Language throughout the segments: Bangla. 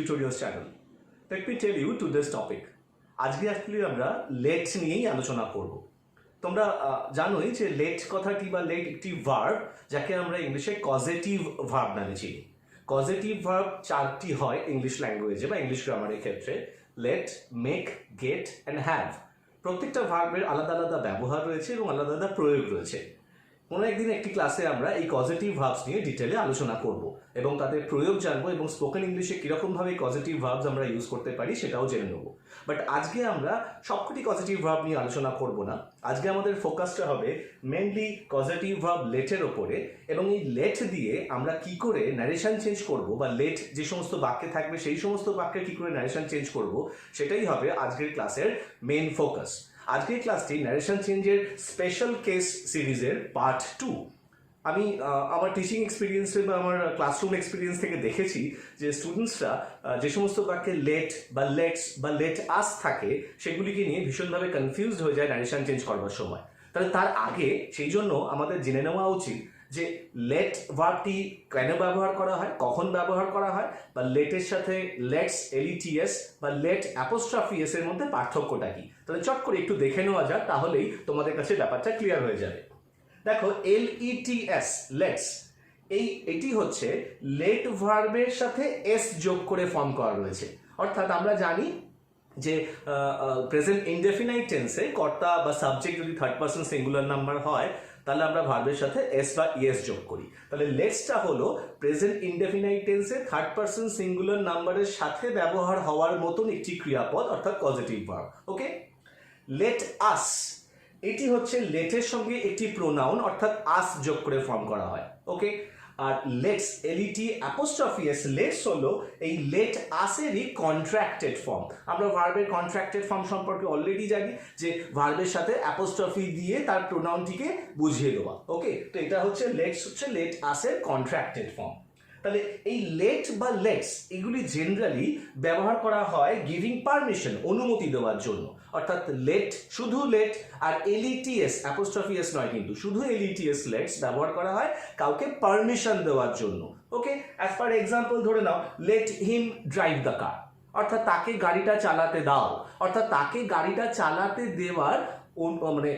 Tutorials channel. Let me tell you today's topic. আজকে অ্যাকচুয়ালি আমরা লেট নিয়েই আলোচনা করব। তোমরা জানোই যে লেট কথাটি বা লেট একটি ভার্ব যাকে আমরা ইংলিশে কজেটিভ ভার্ব নামে চিনি। কজেটিভ ভার্ব চারটি হয় ইংলিশ ল্যাঙ্গুয়েজে বা ইংলিশ গ্রামারের ক্ষেত্রে: let, make, get and have. প্রত্যেকটা ভার্বের আলাদা আলাদা ব্যবহার রয়েছে এবং আলাদা আলাদা প্রয়োগ রয়েছে। কোনো একদিন একটি ক্লাসে আমরা এই পজিটিভ ভার্বস নিয়ে ডিটেলে আলোচনা করব এবং তাদের প্রয়োগ জানবো এবং স্পোকেন ইংলিশে কীরকমভাবে পজিটিভ ভার্বস আমরা ইউজ করতে পারি সেটাও জেনে নেব। বাট আজকে আমরা সবকটি পজিটিভ ভার্ব নিয়ে আলোচনা করব না। আজকে আমাদের ফোকাসটা হবে মেনলি পজিটিভ ভার্ব লেটের ওপরে এবং এই লেট দিয়ে আমরা কি করে ন্যারেশন চেঞ্জ করব বা লেট যে সমস্ত বাক্যে থাকবে সেই সমস্ত বাক্যে কি করে ন্যারেশন চেঞ্জ করব সেটাই হবে আজকের ক্লাসের মেইন ফোকাস। আজকের ক্লাসটি ন্যারেশন চেঞ্জের স্পেশাল কেস সিরিজের পার্ট 2। আমি আমার টিচিং এক্সপিরিয়েন্সে বা আমার ক্লাসরুম এক্সপিরিয়েন্স থেকে দেখেছি যে স্টুডেন্টসরা যে সমস্ত বাক্যে লেট বা লেটস বা লেট আস থাকে সেগুলিকে নিয়ে ভীষণভাবে কনফিউজড হয়ে যায় ন্যারেশন চেঞ্জ করবার সময়। তাহলে তার আগে সেই জন্য আমাদের জেনে নেওয়া উচিত যে লেট ভার্বটি কেন ব্যবহার করা হয়, কখন ব্যবহার করা হয়, বা লেটের সাথে লেটস এলইটিএস বা লেট অ্যাপোস্ট্রফি এস এর মধ্যে পার্থক্যটা কি। তাহলে চট করে একটু দেখে নেওয়া যাক, তাহলেই তোমাদের কাছে ব্যাপারটা ক্লিয়ার হয়ে যাবে। দেখো, এলইটিএস লেটস এটি হচ্ছে লেট ভার্বের সাথে এস যোগ করে ফর্ম করা রয়েছে। অর্থাৎ আমরা জানি যে প্রেজেন্ট ইনডেফিনাইট টেন্সে কর্তা বা সাবজেক্ট যদি থার্ড পারসন সিঙ্গুলার নাম্বার হয় তাহলে আমরা ভার্বের সাথে এস বা ইএস যোগ করি। তাহলে লেটসটা হলো প্রেজেন্ট ইনডেফিনাইট টেন্সে থার্ড পারসন সিঙ্গুলার নাম্বারের সাথে ব্যবহার হওয়ার মতন একটি ক্রিয়াপদ, অর্থাৎ positive verb. Okay, let us এটি হচ্ছে লেটের সঙ্গে একটি প্রোনাউন, অর্থাৎ আস যোগ করে ফর্ম করা হয়। ওকে, আর let's LET apostrophe S let's হলো এই লেট আসেরই কন্ট্রাক্টেড ফর্ম। আমরা ভার্বের কন্ট্রাক্টেড ফর্ম সম্পর্কে অলরেডি জানি যে ভার্বের সাথে অ্যাপোস্ট্রফি দিয়ে তার প্রোনাউনটিকে বুঝিয়ে দেওয়া। ওকে, তো এটা হচ্ছে লেটস হচ্ছে লেট আসের কন্ট্রাক্টেড ফর্ম। তাহলে এই লেট বা লেটস এগুলি জেনারেলি ব্যবহার করা হয় গিভিং পারমিশন, অনুমতি দেওয়ার জন্য। অর্থাৎ লেট, শুধু লেট আর এলইটিএস অ্যাপোস্ট্রফি এস নয়, কিন্তু শুধু এলইটিএস লেটস ব্যবহার করা হয় কাউকে পারমিশন দেওয়ার জন্য। ওকে, অ্যাজ পার এক্সাম্পল ধরে নাও, let him drive the car, অর্থাৎ তাকে গাড়িটা চালাতে দাও, অর্থাৎ তাকে গাড়িটা চালাতে দেওয়ার মানে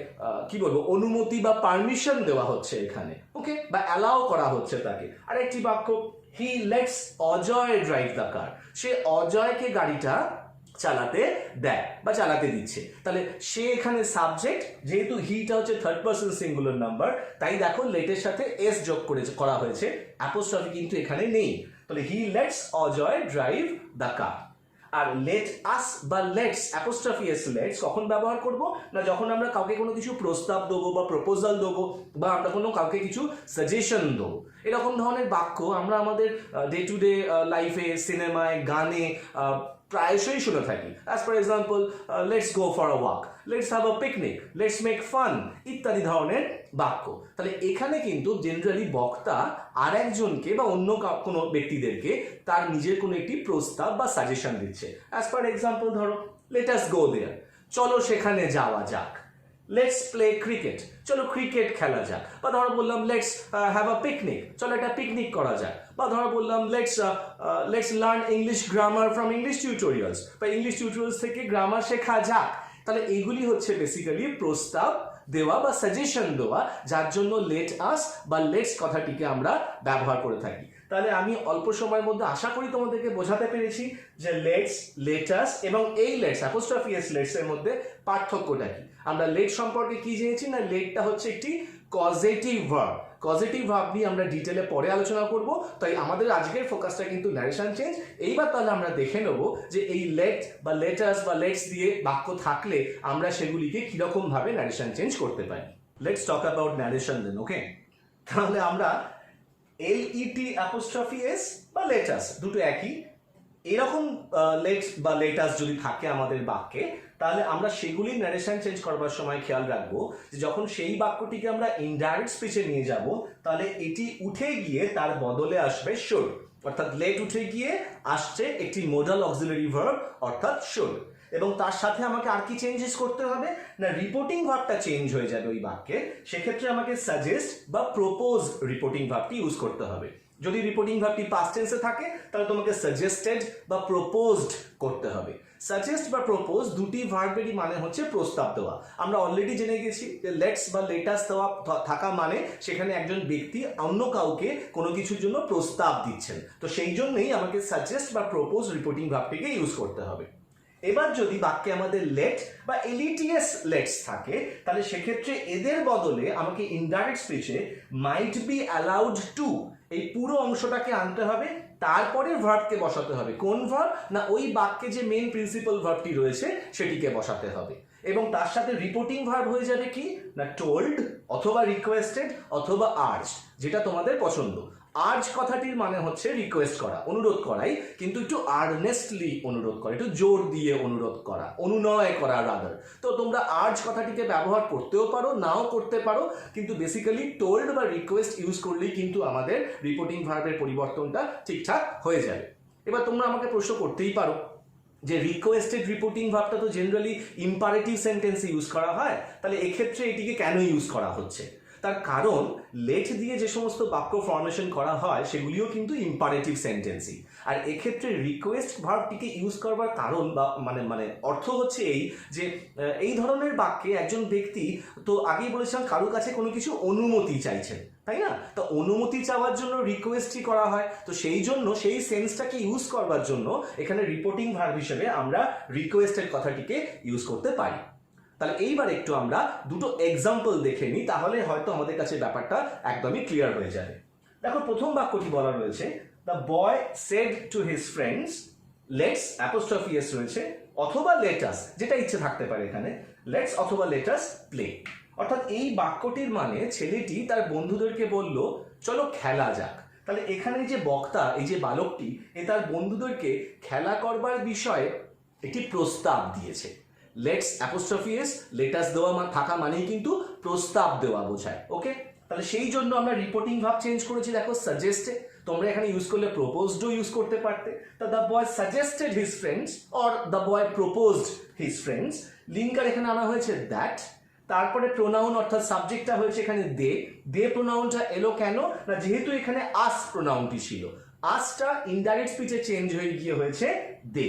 কি বলবো, অনুমতি বা পারমিশন দেওয়া হচ্ছে এখানে। ওকে, বা অ্যালাউ করা হচ্ছে তাকে। আর একটি বাক্য, he lets Ajay drive the car, সে অজয়কে গাড়িটা চালাতে দেয় বা চালাতে দিচ্ছে। তাহলে সে এখানে সাবজেক্ট, যেহেতু হিটা হচ্ছে থার্ড পারসন সিঙ্গুলার নাম্বার, তাই দেখো লেটের সাথে এস যোগ করা হয়েছে, অ্যাপোস্ট্রফি কিন্তু এখানে নেই। তাহলে he lets Ajay drive the car. আর লেট আস বা লেটস অ্যাপোস্ট্রফি এস লেটস কখন ব্যবহার করব না, যখন আমরা কাউকে কোনো কিছু প্রস্তাব দেবো বা প্রপোজাল দেবো বা আমরা কোনো কাউকে কিছু সাজেশন দেবো। এরকম ধরনের বাক্য আমরা আমাদের ডে টু ডে লাইফে, সিনেমায়, গানে প্রায়শই শুনে থাকি। As for example, let's go for a walk, let's have a picnic, let's make fun ইত্যাদি ধরনের বাক্য। তাহলে এখানে কিন্তু জেনারেলি বক্তা আর একজনকে বা অন্য কোনো ব্যক্তিদেরকে তার নিজের কোনো একটি প্রস্তাব বা সাজেশন দিচ্ছে। অ্যাজ ফর এক্সাম্পল ধরো, লেট আস গো দেয়ার, চলো সেখানে যাওয়া যাক। লেটস প্লে ক্রিকেট, চলো ক্রিকেট খেলা যাক। বা ধরো বললাম লেটস হ্যাভ আ পিকনিক, চলো একটা পিকনিক করা যাক। বা ধরো বললাম let's learn English grammar from English tutorials, বা ইংলিশ টিউটোরিয়ালস থেকে গ্রামার শেখা যাক। তাহলে এইগুলি হচ্ছে বেসিক্যালি প্রস্তাব দেওয়া বা সাজেশন দেওয়া, যার জন্য লেট আস বা লেটস কথাটিকে আমরা ব্যবহার করে থাকি। তাহলে আমি অল্প সময়ের মধ্যে আশা করি তোমাদেরকে বোঝাতে পেরেছি যে লেটস, লেটাস এবং এই লেটস অ্যাপোস্ট্রফি এস লেটস এর মধ্যে পার্থক্যটা কি। আমরা লেট সম্পর্কে কি জেনেছি না, লেটটা হচ্ছে একটি কজেটিভ ভার্ব। পজিটিভ ভার্ব নিয়ে আমরা ডিটেলে পরে আলোচনা করব। তাই আমাদের আজকের ফোকাসটা কিন্তু ন্যারেশন চেঞ্জ। এইবার তাহলে আমরা দেখে নেব যে এই লেট বা লেটাস বা লেটস দিয়ে বাক্য থাকলে আমরা সেগুলিকে কিরকম ভাবে ন্যারেশন চেঞ্জ করতে পারি। লেটস টক অ্যাবাউট ন্যারেশন দেন। ওকে, তাহলে আমরা এলইটি অ্যাপোস্ট্রফি এস বা লেটাস দুটো একই, এরকম লেট বা লেটাস যদি থাকে আমাদের বাক্যে, তাহলে আমরা সেগুলি ন্যারেশন চেঞ্জ করবার সময় খেয়াল রাখবো যে যখন সেই বাক্যটিকে আমরা ইনডাইরেক্ট স্পিচে নিয়ে যাব, তাহলে এটি উঠে গিয়ে তার বদলে আসবে শুড। অর্থাৎ লেট উঠে গিয়ে আসছে একটি মোডাল অক্সিলারি ভার্ব, অর্থাৎ শুড। এবং তার সাথে আমাকে আর কি চেঞ্জেস করতে হবে না, রিপোর্টিং ভার্বটা চেঞ্জ হয়ে যাবে ওই বাক্যে। সেক্ষেত্রে আমাকে সাজেস্ট বা প্রপোজ রিপোর্টিং ভার্বটি ইউজ করতে হবে। যদি রিপোর্টিং ভার্বটি পাস্ট টেন্সে থাকে তাহলে তোমাকে সাজেস্টেড বা প্রপোজড করতে হবে। সাজেস্ট বা প্রপোজ দুটি ভার্বেরই মানে হচ্ছে প্রস্তাব দেওয়া। আমরা অলরেডি জেনে গেছি যে লেটস বা লেটাস দেওয়া থাকা মানে সেখানে একজন ব্যক্তি অন্য কাউকে কোনো কিছুর জন্য প্রস্তাব দিচ্ছেন, তো সেই জন্যই আমাকে সাজেস্ট বা প্রপোজ রিপোর্টিং ভার্বটিকে ইউজ করতে হবে। এবার যদি বাক্যে আমাদের লেট বা এলইটিএস লেটস থাকে তাহলে সেক্ষেত্রে এদের বদলে আমাকে ইনডাইরেক্ট স্পিচে মাইট বি অ্যালাউড টু এই পুরো অংশটাকে আনতে হবে, তারপরে ভার্বকে বসাতে হবে। কোন ভার্ব? না ওই বাক্যে যে মেইন প্রিন্সিপাল ভার্বটি রয়েছে সেটিকে বসাতে হবে, এবং তার সাথে রিপোর্টিং ভার্ব হয়ে যাবে কি না টোল্ড অথবা রিকোয়েস্টেড অথবা আর্জড, যেটা তোমাদের পছন্দ। আর্জ কথাটির মানে হচ্ছে রিকোয়েস্ট করা, অনুরোধ করাই, কিন্তু একটু আর্নেস্টলি অনুরোধ করা, একটু জোর দিয়ে অনুরোধ করা, অনুনয় করা রাদার। তো তোমরা আর্জ কথাটিকে ব্যবহার করতেও পারো, নাও করতে পারো, কিন্তু বেসিক্যালি টোল্ড বা রিকোয়েস্ট ইউজ করলেই কিন্তু আমাদের রিপোর্টিং ভার্বের পরিবর্তনটা ঠিকঠাক হয়ে যাবে। এবার তোমরা আমাকে প্রশ্ন করতেই পারো যে রিকোয়েস্টেড রিপোর্টিং ভার্বটা তো জেনারেলি ইম্পারেটিভ সেন্টেন্সে ইউজ করা হয়, তাহলে এক্ষেত্রে এটিকে কেন ইউজ করা হচ্ছে? তার কারণ লেট দিয়ে যে সমস্ত বাক্য ফর্মেশন করা হয় সেগুলিও কিন্তু ইম্পারেটিভ সেন্টেন্সই, আর এক্ষেত্রে রিকোয়েস্ট ভার্বটিকে ইউজ করবার কারণ বা মানে অর্থ হচ্ছে এই যে এই ধরনের বাক্যে একজন ব্যক্তি, তো আগেই বলেছিলাম, কারোর কাছে কোনো কিছু অনুমতি চাইছেন, তাই না? তো অনুমতি চাওয়ার জন্য রিকোয়েস্টই করা হয়, তো সেই জন্য সেই সেন্সটাকে ইউজ করবার জন্য এখানে রিপোর্টিং ভার্ব হিসেবে আমরা রিকোয়েস্টেড কথাটিকে ইউজ করতে পারি। তাহলে এইবার একটু আমরা দুটো এক্সাম্পল দেখে নিই, তাহলে হয়তো আমাদের কাছে ব্যাপারটা একদমই ক্লিয়ার হয়ে যাবে। দেখো প্রথম বাক্যটি বলা রয়েছে the boy said to his friends, let's apostrophe S রয়েছে, অথবা লেটাস, যেটা ইচ্ছে থাকতে পারে এখানে, লেটস অথবা লেটাস প্লে। অর্থাৎ এই বাক্যটির মানে ছেলেটি তার বন্ধুদেরকে বলল চলো খেলা যাক। তাহলে এখানে যে বক্তা, এই যে বালকটি, এ তার বন্ধুদেরকে খেলা করবার বিষয়ে একটি প্রস্তাব দিয়েছে। লেটস অ্যাপোস্ট্রফি এস লেটাস দেওয়া থাকা মানেই কিন্তু প্রস্তাব দেওয়া বোঝায়। ওকে, তাহলে সেই জন্য আমরা রিপোর্টিং ভার্ব চেঞ্জ করেছি। দেখো সাজেস্টে, তোমরা এখানে ইউজ করলে প্রপোজডও ইউজ করতে পারতে। তা the boy suggested his friends or the boy proposed his friends, linker এখানে আনা হয়েছে দ্যাট, তারপরে প্রোনাউন অর্থাৎ সাবজেক্টটা হয়েছে এখানে দে। দে প্রোনাউনটা এলো কেন না, যেহেতু এখানে আস প্রোনাউনটি ছিল, আসটা ইনডাইরেক্ট স্পিচে চেঞ্জ হয়ে গিয়ে হয়েছে দে।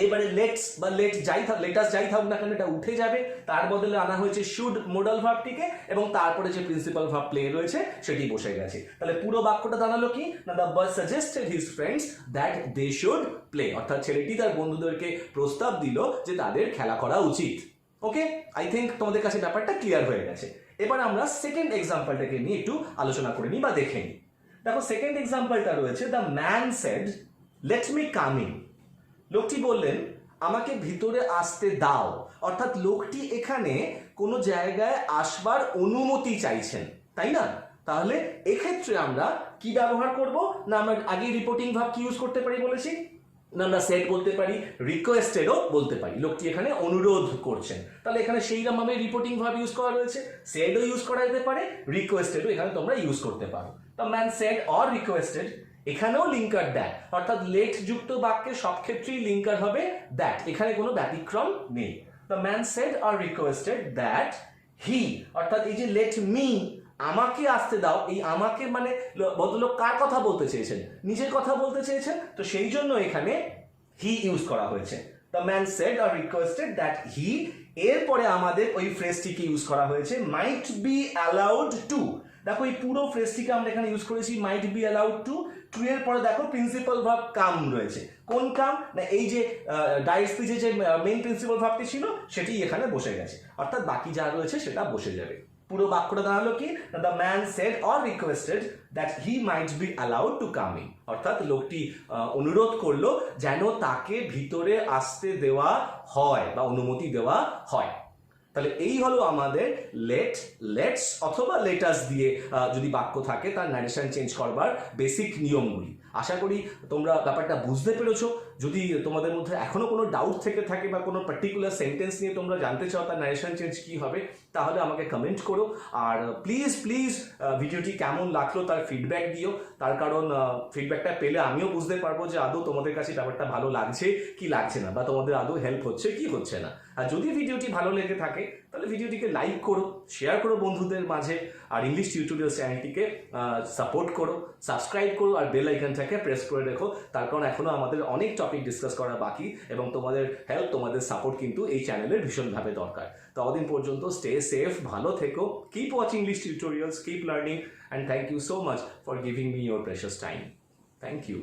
এবারে লেটস বা লেটাস যাই থাকুক না কেন এটা উঠে যাবে, তার বদলে আনা হয়েছে শুড মোডাল ভার্বটিকে, এবং তারপরে যে প্রিন্সিপাল ভার্ব প্লে রয়েছে সেটি বসে গেছে। তাহলে পুরো বাক্যটা দাঁড়ালো কি না, the boy suggested his friends that they should play, অর্থাৎ ছেলেটি তার বন্ধুদেরকে প্রস্তাব দিল যে তাদের খেলা করা উচিত। ওকে, আই থিঙ্ক তোমাদের কাছে ব্যাপারটা ক্লিয়ার হয়ে গেছে। এবার আমরা সেকেন্ড এক্সাম্পলটাকে নিয়ে একটু আলোচনা করে নিই বা দেখে নিই। দেখো সেকেন্ড এক্সাম্পলটা রয়েছে the man said let me come in. লোকটি বললেন আমাকে ভিতরে আসতে দাও, অর্থাৎ লোকটি এখানে কোনো জায়গায় আসবার অনুমতি চাইছেন, তাই না? তাহলে এক্ষেত্রে আমরা কি ব্যবহার করব না, আমরা আগে রিপোর্টিং ভার্ব কি ইউজ করতে পারি বলেছি না, আমরা সেড বলতে পারি, রিকোয়েস্টেডও বলতে পারি। লোকটি এখানে অনুরোধ করছেন, তাহলে এখানে সেইরকম ভাবে রিপোর্টিং ভার্ব ইউজ করা রয়েছে, সেডও ইউজ করা যেতে পারে, রিকোয়েস্টেডও এখানে তোমরা ইউজ করতে পারো। The man said or requested, এখানেও লিঙ্কার দ্যাট, অর্থাৎ লেট যুক্ত বাক্যে সব ক্ষেত্রেই লিঙ্কার হবে দ্যাট, এখানে কোনো ব্যতিক্রম নেই। The man said or requested that হি, অর্থাৎ এই যে লেট মি, আমাকে আসতে দাও, এই আমাকে মানে ভদ্রলোক কার কথা বলতে চেয়েছেন? নিজের কথা বলতে চেয়েছেন, তো সেই জন্য এখানে হি ইউজ করা হয়েছে। The man said or requested that হি, এরপরে আমাদের ওই ফ্রেজটিকে ইউজ করা হয়েছে মাইট বি অ্যালাউড টু। দেখো এই পুরো ফ্রেজটিকে আমরা এখানে ইউজ করেছি might be allowed to. To এর পরে দেখো প্রিন্সিপাল ভার্ব কাম রয়েছে। কোন কাম না, এই যে ডাইরেক্ট স্পিচে যে মেইন প্রিন্সিপাল ভার্বটি ছিল সেটি এখানে বসে গেছে, অর্থাৎ বাকি যা রয়েছে সেটা বসে যাবে। পুরো বাক্যটা দাঁড়ালো কি, the man said or requested that he might be allowed to come in, অর্থাৎ লোকটি অনুরোধ করলো যেন তাকে ভিতরে আসতে দেওয়া হয় বা অনুমতি দেওয়া হয়। তাহলে এই হলো আমাদের লেট, লেটস অথবা লেটাস দিয়ে যদি বাক্য থাকে তার ন্যারেশন চেঞ্জ করবার বেসিক নিয়মগুলি। আশা করি তোমরা ব্যাপারটা বুঝতে পেরেছো। যদি তোমাদের মধ্যে এখনো কোনো ডাউট থেকে থাকে বা কোনো পার্টিকুলার সেন্টেন্স নিয়ে তোমরা জানতে চাও তার নারেশন চেঞ্জ কী হবে, তাহলে আমাকে কমেন্ট করো। আর প্লিজ প্লিজ ভিডিওটি কেমন লাগলো তার ফিডব্যাক দিও, তার কারণ ফিডব্যাকটা পেলে আমিও বুঝতে পারবো যে আদৌ তোমাদের কাছে ব্যাপারটা ভালো লাগছে কি লাগছে না, বা তোমাদের আদৌ হেল্প হচ্ছে কি হচ্ছে না। আর যদি ভিডিওটি ভালো লেগে থাকে তাহলে ভিডিওটিকে লাইক করো, শেয়ার করো বন্ধুদের মাঝে, আর ইংলিশ টিউটোরিয়ালস চ্যানেলটিকে সাপোর্ট করো, সাবস্ক্রাইব করো, আর বেল আইকনটাকে প্রেস করে রেখো, তার কারণ এখনও আমাদের অনেক টপিক ডিসকাস করা বাকি এবং তোমাদের হেল্প, তোমাদের সাপোর্ট কিন্তু এই চ্যানেলের ভীষণভাবে দরকার। ততদিন পর্যন্ত স্টে সেফ, ভালো থেকো, keep watching English tutorials, keep learning, and thank you so much for giving me your precious time. Thank you.